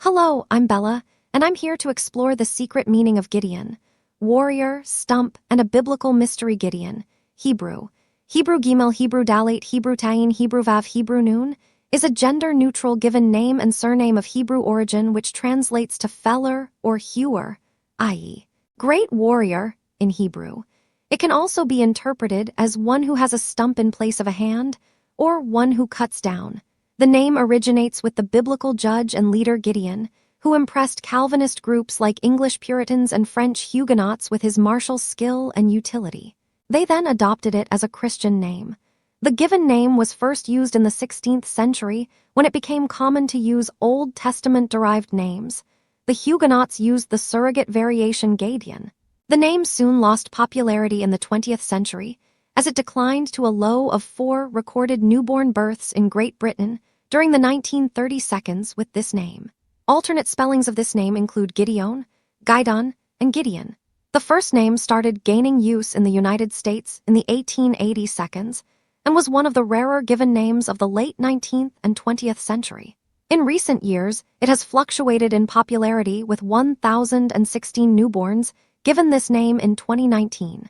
Hello, I'm Bella, and I'm here to explore the secret meaning of Gideon. Warrior, stump, and a biblical mystery Gideon. Hebrew. Hebrew Gimel, Hebrew Dalet, Hebrew Tayin, Hebrew Vav, Hebrew Nun is a gender-neutral given name and surname of Hebrew origin which translates to feller or hewer, i.e., great warrior in Hebrew. It can also be interpreted as one who has a stump in place of a hand or one who cuts down. The name originates with the biblical judge and leader Gideon, who impressed Calvinist groups like English Puritans and French Huguenots with his martial skill and utility. They then adopted it as a Christian name. The given name was first used in the 16th century when it became common to use Old Testament-derived names. The Huguenots used the surrogate variation Gédéon. The name soon lost popularity in the 20th century, as it declined to a low of 4 recorded newborn births in Great Britain during the 1930 seconds with this name. Alternate spellings of this name include Gideon, Guideon, and Gideon. The first name started gaining use in the United States in the 1880 seconds and was one of the rarer given names of the late 19th and 20th century. In recent years, it has fluctuated in popularity with 1,016 newborns given this name in 2019.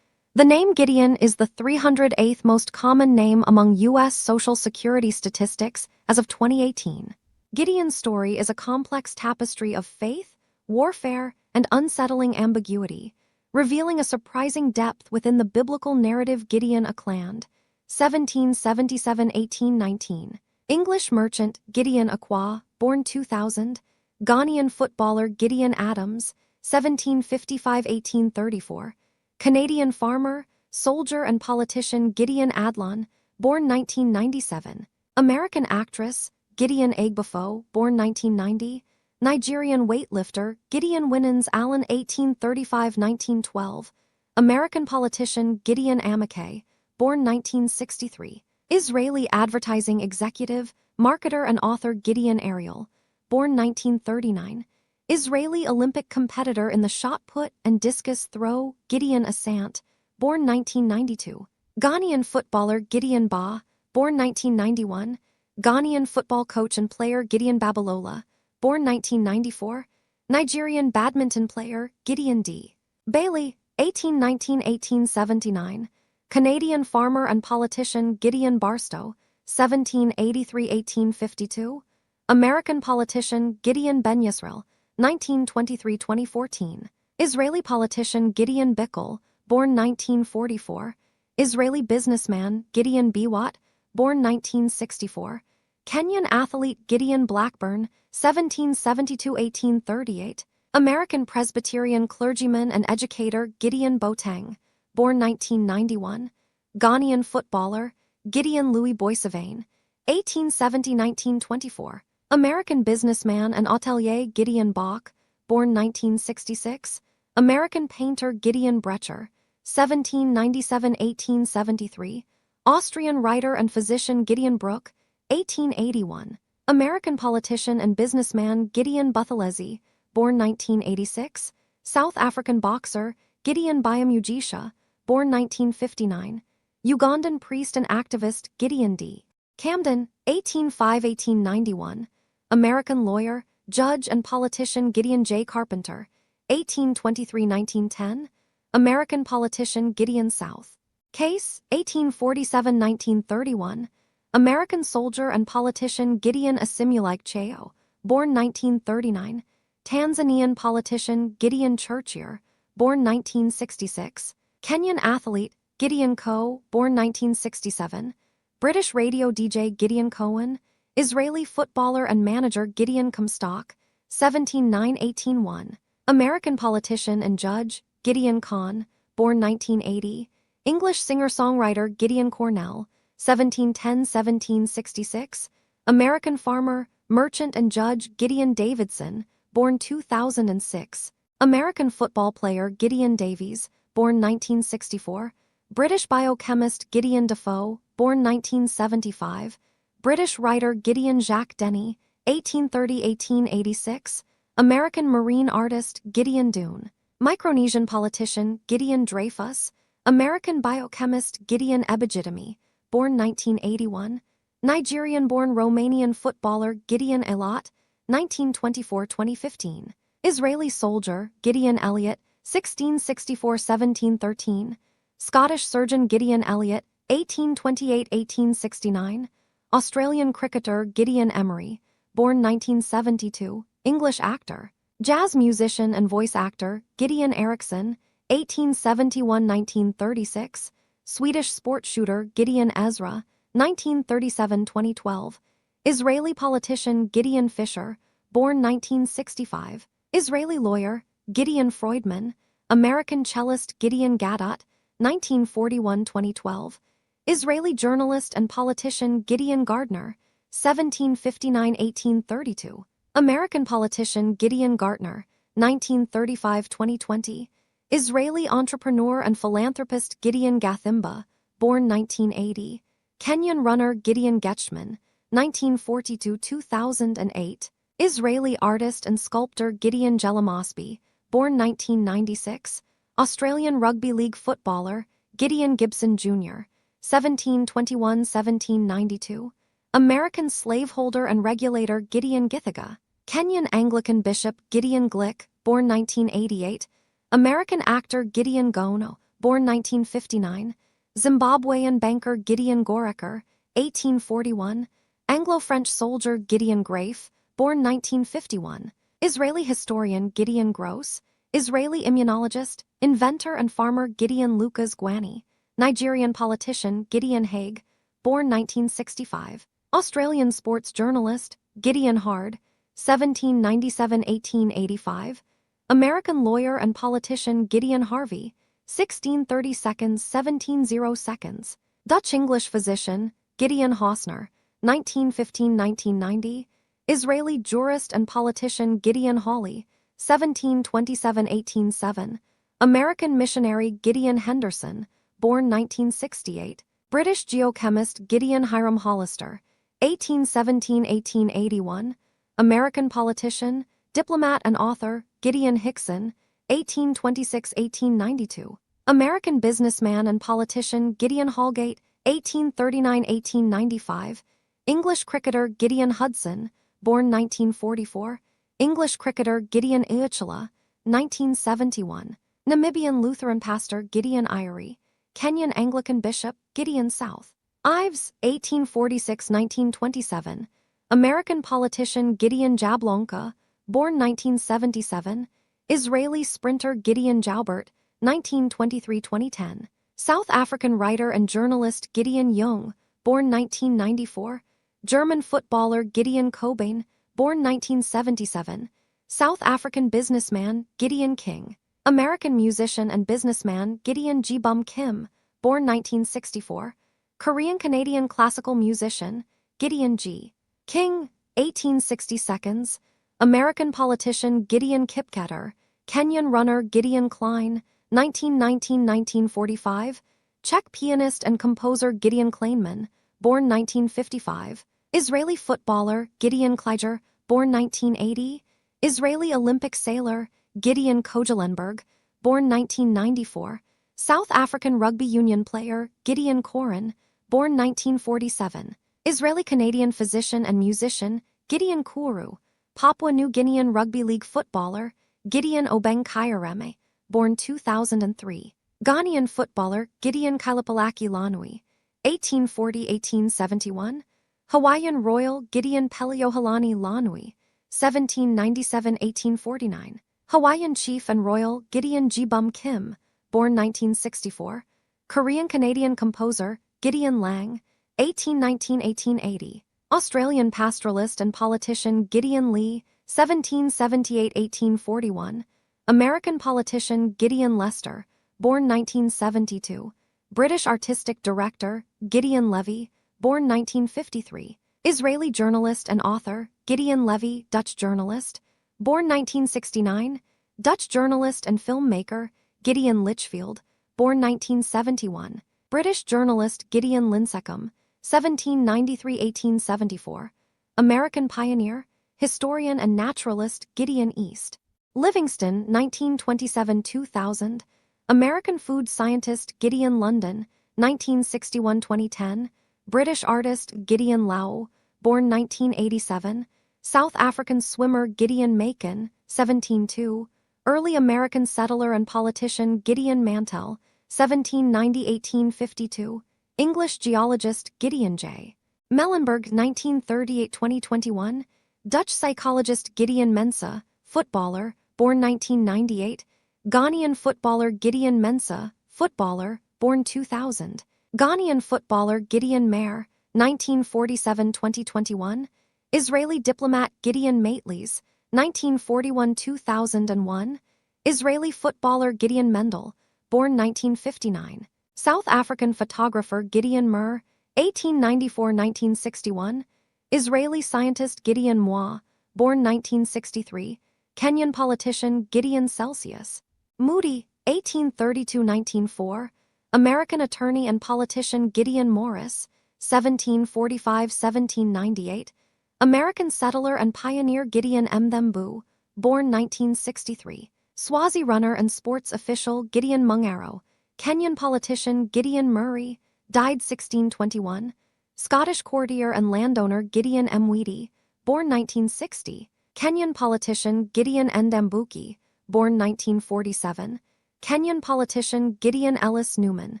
The name Gideon is the 308th most common name among U.S. Social Security statistics as of 2018. Gideon's story is a complex tapestry of faith, warfare, and unsettling ambiguity, revealing a surprising depth within the biblical narrative. Gideon Acland, 1777–1819. English merchant Gideon Acquah, born 2000. Ghanaian footballer Gideon Adams, 1755–1834. Canadian farmer, soldier, and politician Gideon Adlon, born 1997. American actress Gideon Egbufoe, born 1990. Nigerian weightlifter Gideon Winans Allen, 1835–1912. American politician Gideon Amake, born 1963. Israeli advertising executive, marketer, and author Gideon Ariel, born 1939. Israeli Olympic competitor in the shot put and discus throw Gideon Asant, born 1992. Ghanaian footballer Gideon Ba, born 1991. Ghanaian football coach and player Gideon Babalola, born 1994. Nigerian badminton player Gideon D. Bailey, 1819–1879. Canadian farmer and politician Gideon Barstow, 1783–1852. American politician Gideon Ben Yisrael, 1923–2014. Israeli politician Gideon Bickel, born 1944. Israeli businessman Gideon Biwat, born 1964. Kenyan athlete Gideon Blackburn, 1772–1838. American Presbyterian clergyman and educator Gideon Boateng, born 1991. Ghanaian footballer Gideon Louis Boissevain, 1870–1924. American businessman and hotelier Gideon Bach, born 1966. American painter Gideon Brecher, 1797–1873. Austrian writer and physician Gideon Brooke, 1881. American politician and businessman Gideon Buthelezi, born 1986. South African boxer Gideon Byam-Ugisha, born 1959. Ugandan priest and activist Gideon D. Camden, 1805–1891. American lawyer, judge, and politician Gideon J. Carpenter, 1823–1910. American politician Gideon South. Case, 1847–1931. American soldier and politician Gideon Asimulike Cheo, born 1939. Tanzanian politician Gideon Churchier, born 1966. Kenyan athlete Gideon Coe, born 1967. British radio DJ Gideon Cohen. Israeli footballer and manager Gideon Comstock, 1709–1801. American politician and judge Gideon Kahn, born 1980. English singer-songwriter Gideon Cornell, 1710–1766. American farmer, merchant, and judge Gideon Davidson, born 2006. American football player Gideon Davies, born 1964. British biochemist Gideon Defoe, born 1975. British writer Gideon Jacques Denny, 1830–1886. American marine artist Gideon Dune. Micronesian politician Gideon Dreyfus. American biochemist Gideon Ebijidemi, born 1981. Nigerian-born Romanian footballer Gideon Elat, 1924–2015. Israeli soldier, Gideon Elliot, 1664–1713. Scottish surgeon Gideon Elliot, 1828–1869. Australian cricketer Gideon Emery, born 1972. English actor, jazz musician and voice actor Gideon Eriksson, 1871–1936. Swedish sport shooter Gideon Ezra, 1937–2012. Israeli politician Gideon Fisher, born 1965. Israeli lawyer Gideon Freudman. American cellist Gideon Gadot, 1941–2012. Israeli journalist and politician Gideon Gardner, 1759–1832. American politician Gideon Gartner, 1935–2020. Israeli entrepreneur and philanthropist Gideon Gathimba, born 1980. Kenyan runner Gideon Getchman, 1942–2008. Israeli artist and sculptor Gideon Jelamosby, born 1996. Australian rugby league footballer Gideon Gibson Jr., 1721–1792. American slaveholder and regulator Gideon Githaga. Kenyan Anglican bishop Gideon Glick, born 1988. American actor Gideon Gono, born 1959. Zimbabwean banker Gideon Gorecker, 1841. Anglo-French soldier Gideon Grafe, born 1951. Israeli historian Gideon Gross. Israeli immunologist, inventor and farmer Gideon Lucas Gwani. Nigerian politician Gideon Haig, born 1965. Australian sports journalist Gideon Hard, 1797–1885. American lawyer and politician Gideon Harvey, 1630 seconds 1700 seconds. Dutch-English physician Gideon Hosner, 1915–1990. Israeli jurist and politician Gideon Hawley, 1727–1807. American missionary Gideon Henderson, born 1968. British geochemist Gideon Hiram Hollister, 1817–1881. American politician, diplomat and author Gideon Hickson, 1826–1892. American businessman and politician Gideon Holgate, 1839–1895. English cricketer Gideon Hudson, born 1944. English cricketer Gideon Iachala, 1971. Namibian Lutheran pastor Gideon Irie. Kenyan Anglican bishop Gideon South. Ives, 1846–1927. American politician Gideon Jablonka, born 1977. Israeli sprinter Gideon Joubert, 1923–2010. South African writer and journalist Gideon Jung, born 1994. German footballer Gideon Cobain, born 1977. South African businessman Gideon King. American musician and businessman Gideon G-Bum Kim, born 1964. Korean-Canadian classical musician Gideon G. King, 1860 seconds. American politician Gideon Kipketer. Kenyan runner Gideon Klein, 1919–1945. Czech pianist and composer Gideon Kleinman, born 1955. Israeli footballer Gideon Kleiger, born 1980. Israeli Olympic sailor Gideon Kojelenberg, born 1994. South African rugby union player Gideon Koren, born 1947. Israeli-Canadian physician and musician Gideon Kuru. Papua New Guinean rugby league footballer Gideon Obeng Kayareme, born 2003. Ghanaian footballer Gideon Kailapalaki Lanui, 1840–1871. Hawaiian royal Gideon Peliohalani Lanui, 1797–1849. Hawaiian chief and royal Gideon G-Bum Kim, born 1964. Korean-Canadian composer Gideon Lang, 1819–1880. Australian pastoralist and politician Gideon Lee, 1778–1841. American politician Gideon Lester, born 1972. British artistic director Gideon Levy, born 1953. Israeli journalist and author Gideon Levy, Dutch journalist, born 1969. Dutch journalist and filmmaker Gideon Litchfield, born 1971. British journalist Gideon Lincecum, 1793–1874. American pioneer, historian and naturalist Gideon East. Livingston, 1927–2000. American food scientist Gideon London, 1961–2010. British artist Gideon Lau, born 1987. South African swimmer Gideon Macon, 1702. Early American settler and politician Gideon Mantell, 1790–1852. English geologist Gideon J. Mellenberg, 1938–2021. Dutch psychologist Gideon Mensah, footballer, born 1998. Ghanaian footballer Gideon Mensah, footballer, born 2000. Ghanaian footballer Gideon Mayer, 1947–2021. Israeli diplomat Gideon Maitlis, 1941–2001. Israeli footballer Gideon Mendel, born 1959. South African photographer Gideon Murr, 1894–1961. Israeli scientist Gideon Moi, born 1963. Kenyan politician Gideon Celsius Moody, 1832–1904. American attorney and politician Gideon Morris, 1745–1798. American settler and pioneer Gideon Mthembu, born 1963. Swazi runner and sports official Gideon Mungaro. Kenyan politician Gideon Murray, died 1621. Scottish courtier and landowner Gideon Mwiti, born 1960. Kenyan politician Gideon Ndambuki, born 1947. Kenyan politician Gideon Ellis Newman,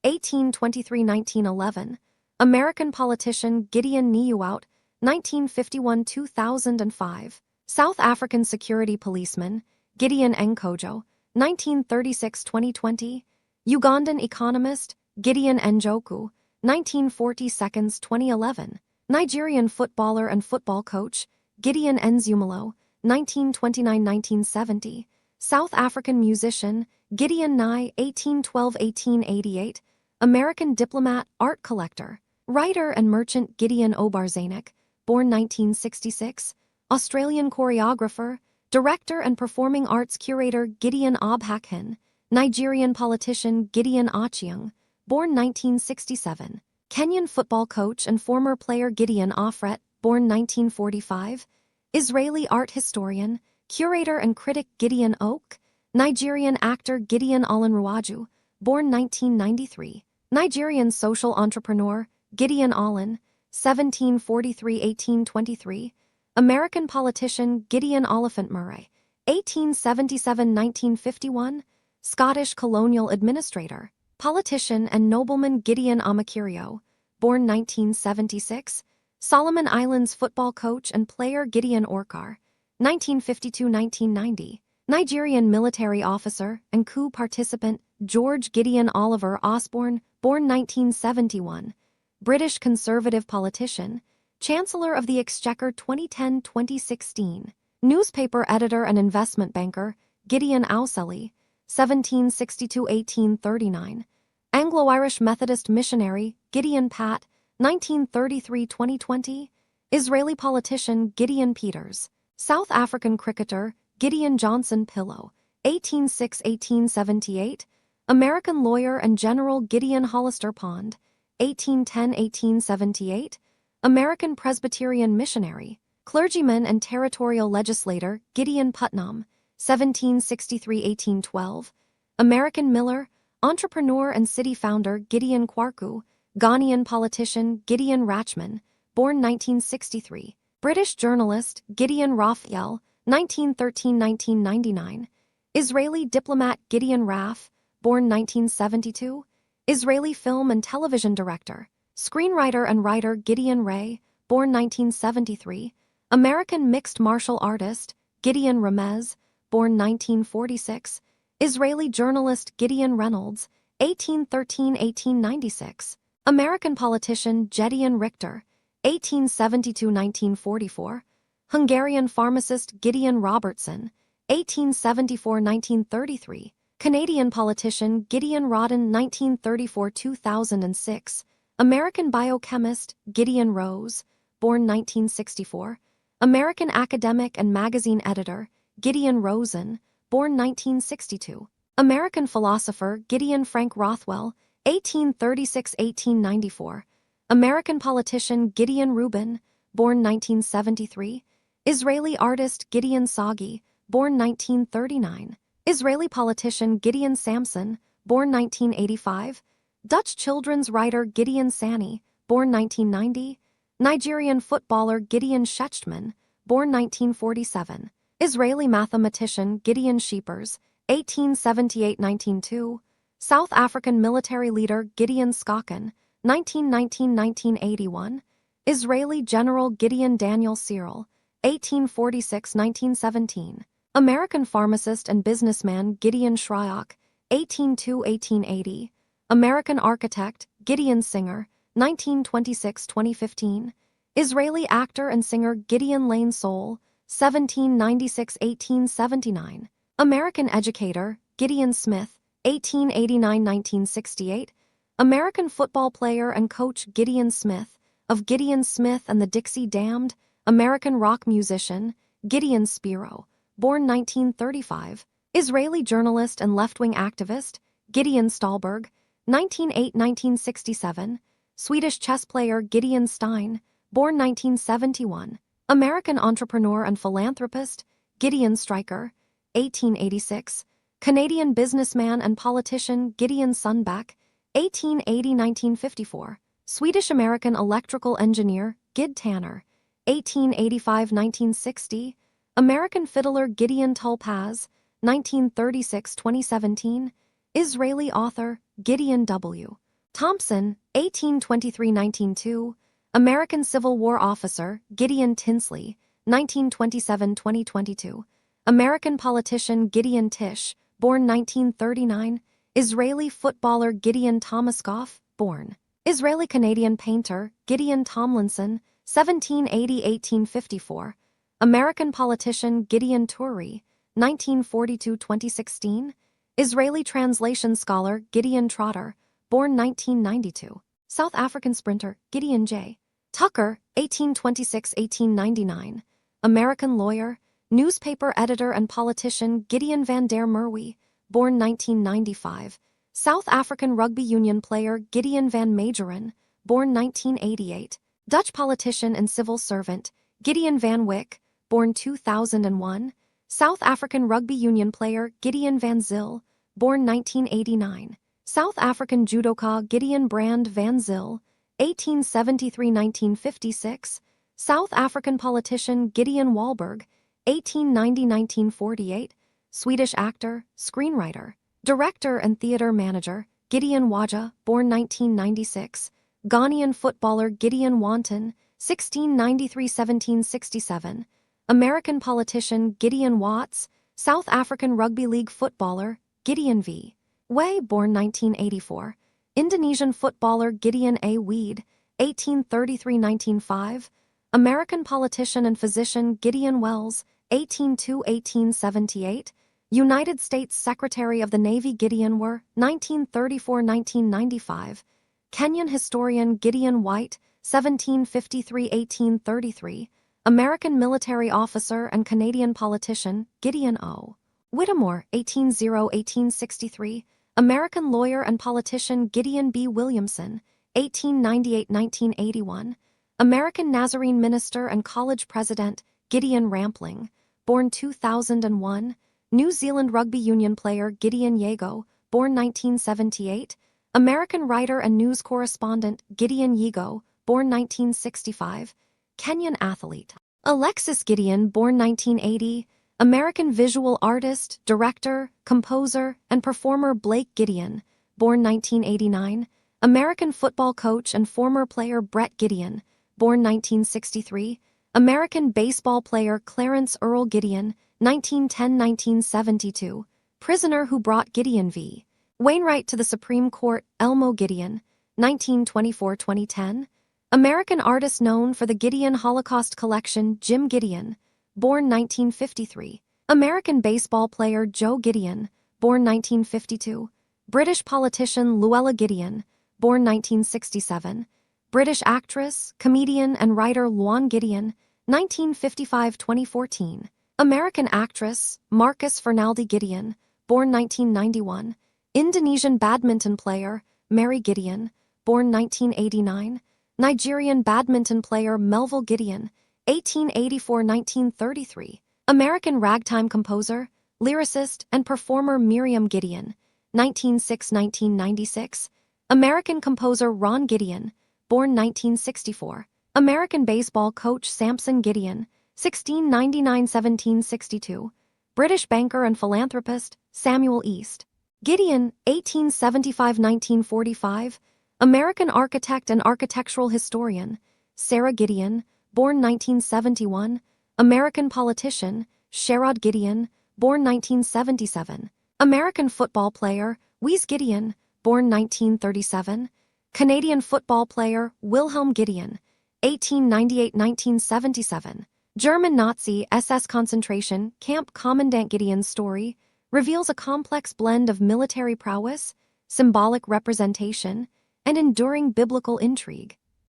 1823–1911. American politician Gideon Niuout, 1951–2005. South African security policeman Gideon Nkojo, 1936–2020. Ugandan economist Gideon Njoku, 1940–2011. Nigerian footballer and football coach Gideon Nzumalo, 1929–1970. South African musician Gideon Nye, 1812–1888. American diplomat, art collector, writer and merchant Gideon Obarzanek, born 1966. Australian choreographer, director and performing arts curator Gideon Obhakhin. Nigerian politician Gideon Ochieng, born 1967. Kenyan football coach and former player Gideon Offret, born 1945. Israeli art historian, curator and critic Gideon Oak. Nigerian actor Gideon Olanruwaju, born 1993. Nigerian social entrepreneur Gideon Olin, 1743–1823. American politician Gideon Oliphant Murray, 1877–1951. Scottish colonial administrator, politician and nobleman Gideon Amakirio, born 1976. Solomon Islands football coach and player Gideon Orkar, 1952–1990. Nigerian military officer and coup participant George Gideon Oliver Osborne, born 1971. British Conservative politician, Chancellor of the Exchequer 2010–2016. Newspaper editor and investment banker Gideon Auseli, 1762–1839. Anglo-Irish Methodist missionary Gideon Pat, 1933–2020. Israeli politician Gideon Peters. South African cricketer Gideon Johnson Pillow, 1806–1878. American lawyer and general Gideon Hollister Pond, 1810–1878. American Presbyterian missionary, clergyman and territorial legislator Gideon Putnam, 1763–1812. American miller, entrepreneur and city founder Gideon Kwarku. Ghanaian politician Gideon Rachman, born 1963. British journalist Gideon Raphael, 1913–1999. Israeli diplomat Gideon Raff, born 1972. Israeli film and television director, screenwriter and writer Gideon Ray, born 1973. American mixed martial artist Gideon Ramez, born 1946. Israeli journalist Gideon Reynolds, 1813–1896. American politician Gédéon Richter, 1872–1944. Hungarian pharmacist Gideon Robertson, 1874–1933. Canadian politician Gideon Rodden, 1934–2006. American biochemist Gideon Rose, born 1964. American academic and magazine editor Gideon Rosen, born 1962. American philosopher Gideon Frank Rothwell, 1836–1894. American politician Gideon Rubin, born 1973. Israeli artist Gideon Sagi, born 1939. Israeli politician Gideon Samson, born 1985. Dutch children's writer Gideon Sani, born 1990. Nigerian footballer Gideon Shechtman, born 1947. Israeli mathematician Gideon Scheepers, 1878–1902. South African military leader Gideon Schokken, 1919–1981. Israeli General Gideon Daniel Cyril, 1846–1917. American pharmacist and businessman Gideon Shryock, 1802–1880. American architect Gideon Singer, 1926–2015. Israeli actor and singer Gideon Lane Soul, 1796–1879. American educator Gideon Smith, 1889–1968. American football player and coach Gideon Smith, of Gideon Smith and the Dixie Damned. American rock musician Gideon Spiro, born 1935. Israeli journalist and left-wing activist Gideon Stolberg, 1908–1967. Swedish chess player Gideon Stein, born 1971. American entrepreneur and philanthropist Gideon Stryker, 1886. Canadian businessman and politician Gideon Sundback, 1880–1954. Swedish-American electrical engineer Gid Tanner, 1885–1960. American fiddler Gideon Tulpaz, 1936–2017. Israeli author Gideon W. Thompson, 1823–1902. American Civil War officer Gideon Tinsley, 1927–2022. American politician Gideon Tisch, born 1939. Israeli footballer Gideon Tomaskov, born. Israeli-Canadian painter Gideon Tomlinson, 1780–1854. American politician Gideon Turi, 1942–2016. Israeli translation scholar Gideon Trotter, born 1992. South African sprinter Gideon J. Tucker, 1826–1899. American lawyer, newspaper editor and politician Gideon van der Merwe, born 1995. South African rugby union player Gideon van Majeren, born 1988. Dutch politician and civil servant Gideon van Wyk, born 2001. South African rugby union player Gideon van Zyl, born 1989. South African judoka Gideon Brand van Zyl, 1873–1956. South African politician Gideon Wahlberg, 1890–1948. Swedish actor, screenwriter, director and theater manager Gideon Waja, born 1996. Ghanaian footballer Gideon Wanton, 1693–1767. American politician Gideon Watts. South African rugby league footballer Gideon V. Way, born 1984. Indonesian footballer Gideon A. Weed, 1833–1905. American politician and physician Gideon Wells, 1802–1878. United States Secretary of the Navy Gideon Were, 1934–1995. Kenyan historian Gideon White, 1753–1833. American military officer and Canadian politician Gideon O. Whittemore, 1800–1863. American lawyer and politician Gideon B. Williamson, 1898–1981. American Nazarene minister and college president Gideon Rampling, born 2001. New Zealand rugby union player Gideon Yago, born 1978. American writer and news correspondent Gideon Yigo, born 1965. Kenyan athlete Alexis Gideon, born 1980. American visual artist, director, composer, and performer Blake Gideon, born 1989. American football coach and former player Brett Gideon, born 1963. American baseball player Clarence Earl Gideon, 1910–1972. Prisoner who brought Gideon v. Wainwright to the Supreme Court Elmo Gideon, 1924–2010. American artist known for the Gideon Holocaust collection Jim Gideon, born 1953. American baseball player Joe Gideon, born 1952. British politician Luella Gideon, born 1967. British actress, comedian, and writer Luan Gideon, 1955–2014. American actress Marcus Fernaldi Gideon, born 1991. Indonesian badminton player Mary Gideon, born 1989. Nigerian badminton player Melville Gideon, 1884–1933. American ragtime composer, lyricist, and performer Miriam Gideon, 1906–1996. American composer Ron Gideon, born 1964. American baseball coach Samson Gideon, 1699–1762. British banker and philanthropist, Samuel East. Gideon, 1875–1945. American architect and architectural historian, Sarah Gideon, born 1971. American politician, Sherrod Gideon, born 1977. American football player, Wes Gideon, born 1937. Canadian football player, Wilhelm Gideon, 1898–1977. German Nazi SS concentration camp commandant Gideon's story reveals a complex blend of military prowess, symbolic representation, and enduring biblical intrigue.